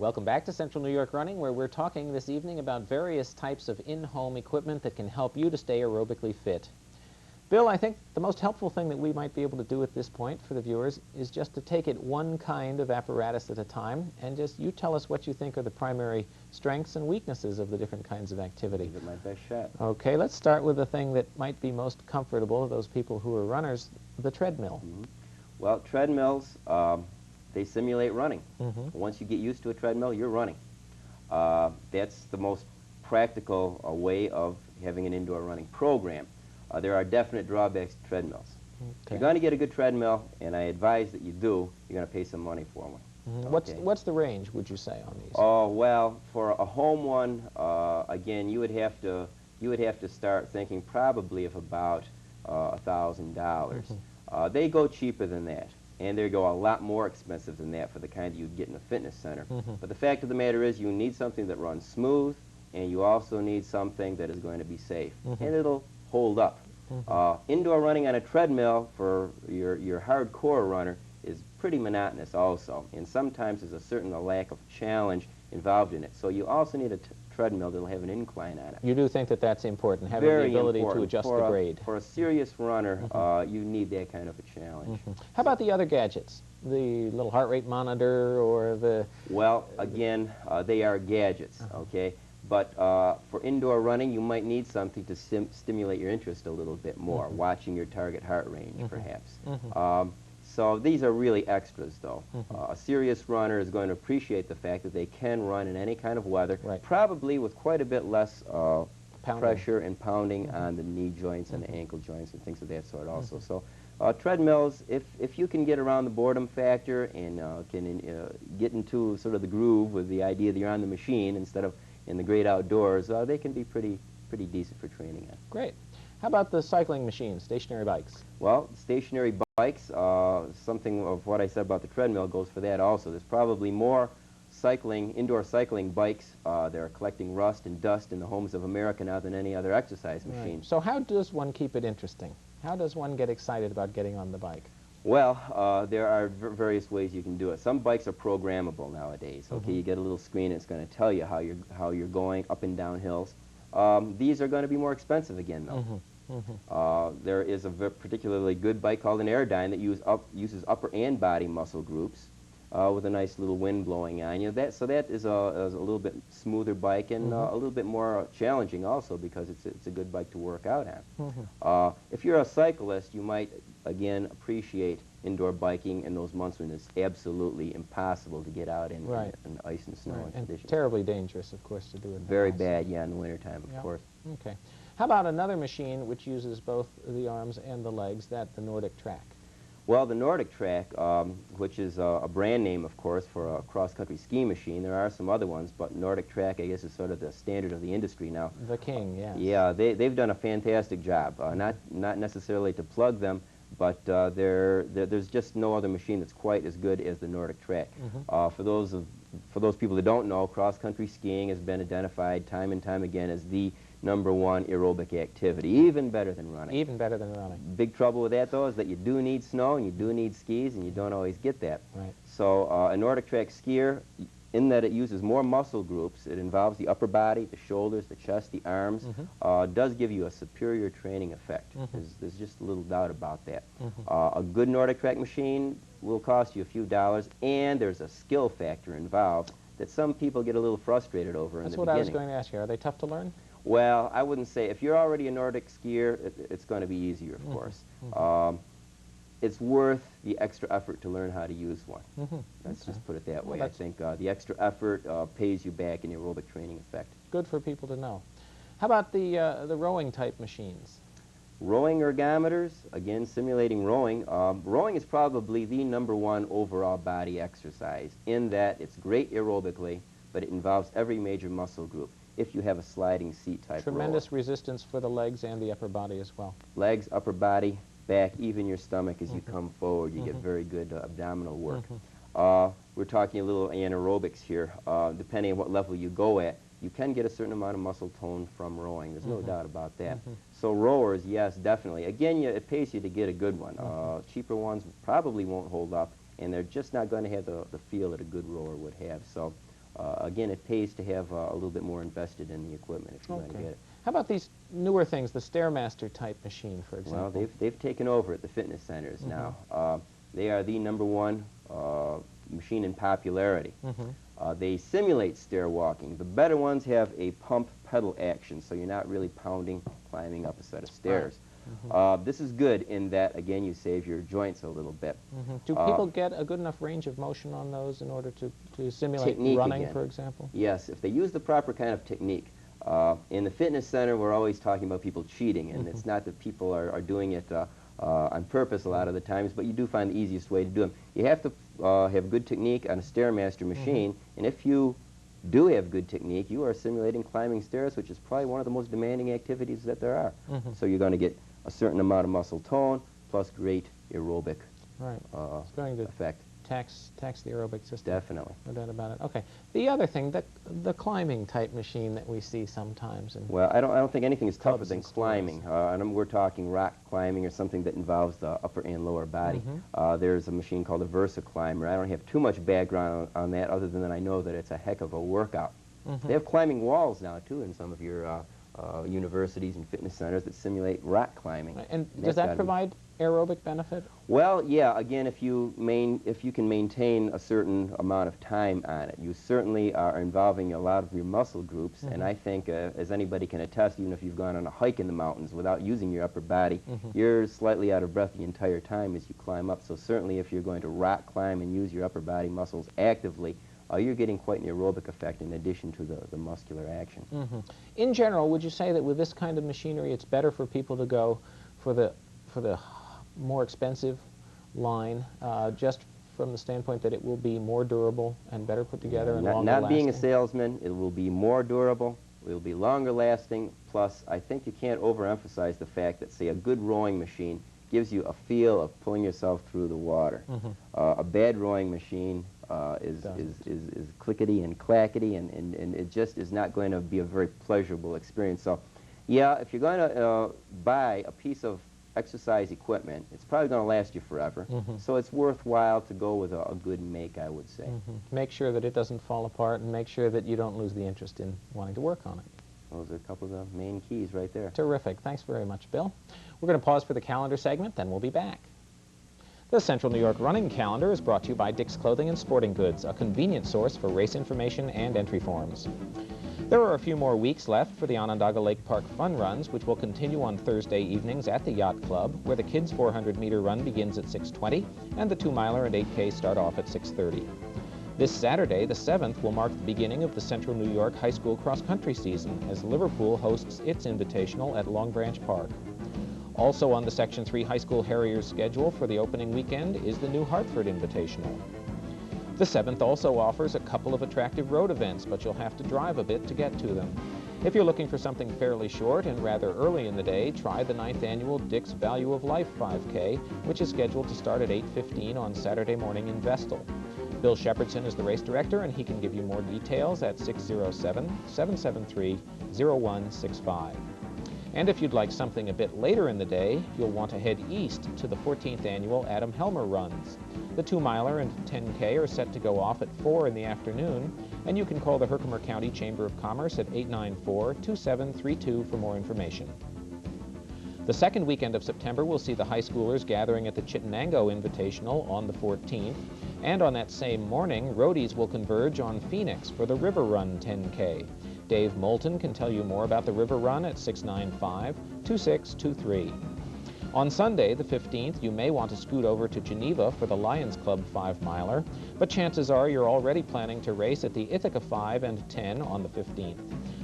Welcome back to Central New York Running, where we're talking this evening about various types of in-home equipment that can help you to stay aerobically fit. Bill, I think the most helpful thing that we might be able to do at this point for the viewers is just to take it one kind of apparatus at a time, and just you tell us what you think are the primary strengths and weaknesses of the different kinds of activity. Give it my best shot. Okay, let's start with the thing that might be most comfortable to those people who are runners, the treadmill. Well, treadmills, they simulate running. Once you get used to a treadmill, you're running. That's the most practical way of having an indoor running program. There are definite drawbacks to treadmills. If you're going to get a good treadmill, and I advise that you do, you're going to pay some money for one. What's the range, would you say, on these? Oh, well, for a home one, again, you would have to start thinking probably of about $1,000. They go cheaper than that, and they go a lot more expensive than that for the kind that you'd get in a fitness center. But the fact of the matter is, you need something that runs smooth, and you also need something that is going to be safe, and it'll hold up. Indoor running on a treadmill for your hardcore runner is pretty monotonous also, and sometimes there's a certain lack of challenge involved in it. So you also need a treadmill that'll have an incline on it. You do think that that's important, having Very the ability important. to adjust the grade. For a serious runner, you need that kind of a challenge. How about the other gadgets? The little heart rate monitor or the... Well, again, they are gadgets, okay? But for indoor running, you might need something to stimulate your interest a little bit more, watching your target heart range, perhaps. So these are really extras, though. A serious runner is going to appreciate the fact that they can run in any kind of weather, probably with quite a bit less pressure and pounding on the knee joints and the ankle joints and things of that sort also. So treadmills, if you can get around the boredom factor and can get into sort of the groove with the idea that you're on the machine instead of in the great outdoors, they can be pretty decent for training on. Great. How about the cycling machines, stationary bikes? Well, stationary bikes, something of what I said about the treadmill goes for that also. There's probably more indoor cycling bikes that are collecting rust and dust in the homes of America now than any other exercise machine. So how does one keep it interesting? How does one get excited about getting on the bike? Well, there are various ways you can do it. Some bikes are programmable nowadays. Okay, you get a little screen and it's going to tell you how you're going up and down hills. These are going to be more expensive again, though. There is a particularly good bike called an Airdyne that uses upper and body muscle groups with a nice little wind blowing on you. So that is a little bit smoother bike and a little bit more challenging also because it's a good bike to work out on. If you're a cyclist, you might again appreciate indoor biking in those months when it's absolutely impossible to get out in ice and snow and conditions. Terribly dangerous, of course, to do it. Very bad, yeah, in the wintertime, of course. Okay. How about another machine which uses both the arms and the legs, the Nordic Track? Well, the Nordic Track, which is a brand name, of course, for a cross-country ski machine. There are some other ones, but Nordic Track, I guess, is sort of the standard of the industry now. The king, yes. Yeah, they've done a fantastic job. Not necessarily to plug them, but there's just no other machine that's quite as good as the Nordic Track. For those people that don't know, cross-country skiing has been identified time and time again as the #1 aerobic activity, even better than running. Even better than running. Big trouble with that, though, is that you do need snow and you do need skis, and you don't always get that. So a Nordic Track skier, in that it uses more muscle groups, it involves the upper body, the shoulders, the chest, the arms, does give you a superior training effect. There's just a little doubt about that. A good Nordic Track machine will cost you a few dollars, and there's a skill factor involved that some people get a little frustrated over in the beginning. That's what I was going to ask you. Are they tough to learn? Well, I wouldn't say. If you're already a Nordic skier, it's going to be easier, of course. It's worth the extra effort to learn how to use one. Let's just put it that way. I think the extra effort pays you back in your aerobic training effect. Good for people to know. How about the rowing type machines? Rowing ergometers, again, simulating rowing. Rowing is probably the #1 overall body exercise in that it's great aerobically, but it involves every major muscle group if you have a sliding seat type Tremendous resistance for the legs and the upper body as well. Legs, upper body, back, even your stomach as you come forward. You get very good abdominal work. We're talking a little anaerobics here. Depending on what level you go at, you can get a certain amount of muscle tone from rowing. There's no doubt about that. So rowers, yes, definitely. Again, it pays you to get a good one. Cheaper ones probably won't hold up, and they're just not going to have the feel that a good rower would have. So again, it pays to have a little bit more invested in the equipment if you're going to get it. How about these newer things, the Stairmaster type machine, for example? Well, they've taken over at the fitness centers now. They are the #1 machine in popularity. They simulate stair walking. The better ones have a pump pedal action, so you're not really pounding, climbing up a set of stairs. This is good in that, again, you save your joints a little bit. Do people get a good enough range of motion on those in order to simulate Technique running, again. for example? Yes, if they use the proper kind of technique. In the fitness center, we're always talking about people cheating, and it's not that people are doing it on purpose a lot of the times, but you do find the easiest way to do them. You have to have good technique on a Stairmaster machine, and if you do have good technique, you are simulating climbing stairs, which is probably one of the most demanding activities that there are. So you're going to get a certain amount of muscle tone, plus great aerobic It's going to effect. tax the aerobic system. Definitely. No doubt about it. Okay. The other thing, the climbing type machine that we see sometimes. Well, I don't think anything is tougher clubs than and stores. climbing. We're talking rock climbing or something that involves the upper and lower body. There's a machine called a Versa Climber. I don't have too much background on that other than that I know that it's a heck of a workout. They have climbing walls now, too, in some of your universities and fitness centers that simulate rock climbing. And does that provide aerobic benefit? Well, yeah, again, if you can maintain a certain amount of time on it, you certainly are involving a lot of your muscle groups, and I think, as anybody can attest, even if you've gone on a hike in the mountains without using your upper body, you're slightly out of breath the entire time as you climb up. So certainly if you're going to rock climb and use your upper body muscles actively, you're getting quite an aerobic effect in addition to the muscular action. In general, would you say that with this kind of machinery, it's better for people to go for the more expensive line, just from the standpoint that it will be more durable and better put together and longer lasting? Not being a salesman, it will be more durable, it will be longer lasting, plus I think you can't overemphasize the fact that, say, a good rowing machine gives you a feel of pulling yourself through the water. A bad rowing machine is clickety and clackety, and it just is not going to be a very pleasurable experience. So, yeah, if you're going to buy a piece of exercise equipment, it's probably going to last you forever. So it's worthwhile to go with a good make, I would say. Make sure that it doesn't fall apart, and make sure that you don't lose the interest in wanting to work on it. Those are a couple of the main keys right there. Terrific. Thanks very much, Bill. We're going to pause for the calendar segment, then we'll be back. The Central New York Running Calendar is brought to you by Dick's Clothing and Sporting Goods, a convenient source for race information and entry forms. There are a few more weeks left for the Onondaga Lake Park Fun Runs, which will continue on Thursday evenings at the Yacht Club, where the kids' 400-meter run begins at 6:20 and the 2-miler and 8K start off at 6:30. This Saturday, the 7th, will mark the beginning of the Central New York High School cross-country season as Liverpool hosts its invitational at Long Branch Park. Also on the Section 3 High School Harriers schedule for the opening weekend is the New Hartford Invitational. The 7th also offers a couple of attractive road events, but you'll have to drive a bit to get to them. If you're looking for something fairly short and rather early in the day, try the 9th annual Dick's Value of Life 5K, which is scheduled to start at 8:15 on Saturday morning in Vestal. Bill Shepherdson is the race director, and he can give you more details at 607-773-0165. And if you'd like something a bit later in the day, you'll want to head east to the 14th annual Adam Helmer Runs. The 2-miler and 10K are set to go off at 4 in the afternoon, and you can call the Herkimer County Chamber of Commerce at 894-2732 for more information. The second weekend of September will see the high schoolers gathering at the Chittenango Invitational on the 14th, and on that same morning, roadies will converge on Phoenix for the River Run 10K. Dave Moulton can tell you more about the River Run at 695-2623. On Sunday, the 15th, you may want to scoot over to Geneva for the Lions Club 5-miler, but chances are you're already planning to race at the Ithaca 5 and 10 on the 15th.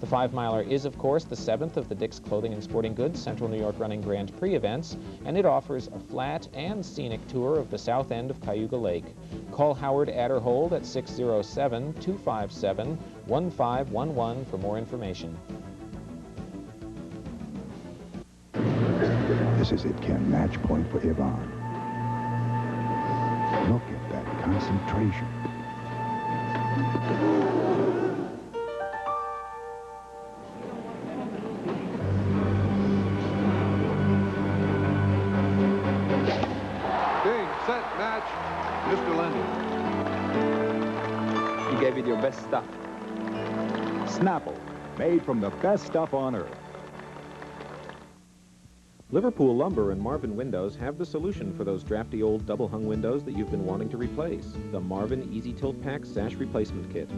The 5-miler is, of course, the 7th of the Dick's Clothing and Sporting Goods Central New York Running Grand Prix events, and it offers a flat and scenic tour of the south end of Cayuga Lake. Call Howard Adderhold at 607-257-1511 for more information. This is it, Ken. Match point for Yvonne. Look at that concentration. Game, set, match. Mr. Lenny. You gave it your best best stuff. Snapple, made from the best stuff on earth. Liverpool Lumber and Marvin Windows have the solution for those drafty old double-hung windows that you've been wanting to replace. The Marvin Easy Tilt Pack Sash Replacement Kit.